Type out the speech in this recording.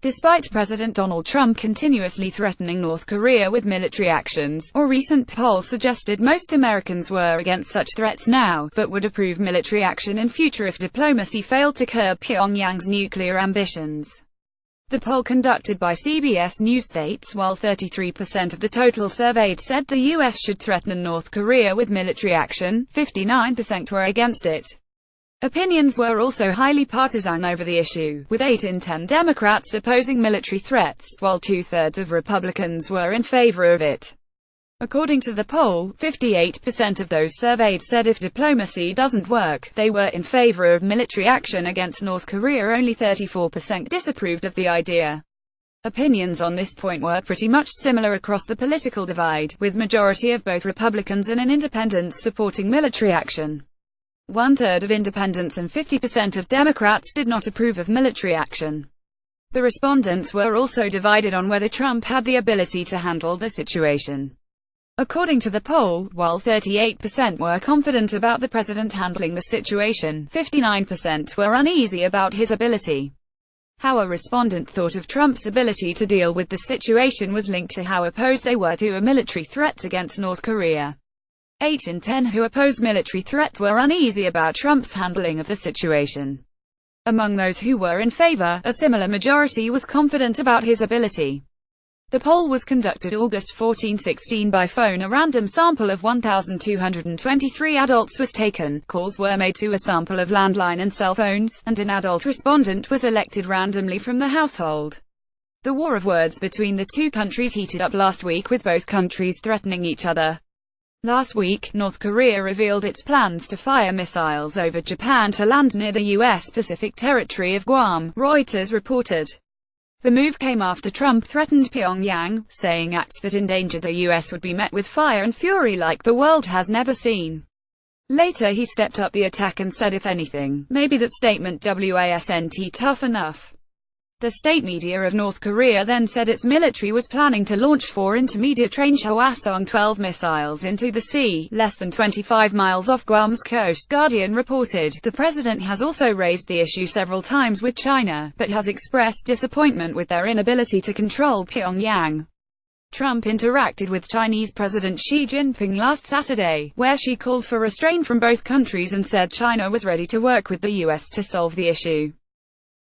Despite President Donald Trump continuously threatening North Korea with military actions, a recent poll suggested most Americans were against such threats now, but would approve military action in future if diplomacy failed to curb Pyongyang's nuclear ambitions. The poll conducted by CBS News states while 33% of the total surveyed said the U.S. should threaten North Korea with military action, 59% were against it. Opinions were also highly partisan over the issue, with 8 in 10 Democrats opposing military threats, while 2/3 of Republicans were in favor of it. According to the poll, 58% of those surveyed said if diplomacy doesn't work, they were in favor of military action against North Korea. Only 34% disapproved of the idea. Opinions on this point were pretty much similar across the political divide, with majority of both Republicans and independents supporting military action. 1/3 of independents and 50% of Democrats did not approve of military action. The respondents were also divided on whether Trump had the ability to handle the situation. According to the poll, while 38% were confident about the president handling the situation, 59% were uneasy about his ability. How a respondent thought of Trump's ability to deal with the situation was linked to how opposed they were to a military threat against North Korea. 8 in 10 who opposed military threats were uneasy about Trump's handling of the situation. Among those who were in favor, a similar majority was confident about his ability. The poll was conducted August 14, 2016 by phone. A random sample of 1,223 adults was taken, calls were made to a sample of landline and cell phones, and an adult respondent was elected randomly from the household. The war of words between the two countries heated up last week, with both countries threatening each other. Last week, North Korea revealed its plans to fire missiles over Japan to land near the U.S. Pacific territory of Guam, Reuters reported. The move came after Trump threatened Pyongyang, saying acts that endanger the U.S. would be met with fire and fury like the world has never seen. Later he stepped up the attack and said if anything, maybe that statement wasn't tough enough. The state media of North Korea then said its military was planning to launch 4 intermediate-range Hwasong-12 missiles into the sea, less than 25 miles off Guam's coast, Guardian reported. The president has also raised the issue several times with China, but has expressed disappointment with their inability to control Pyongyang. Trump interacted with Chinese President Xi Jinping last Saturday, where Xi called for restraint from both countries and said China was ready to work with the U.S. to solve the issue.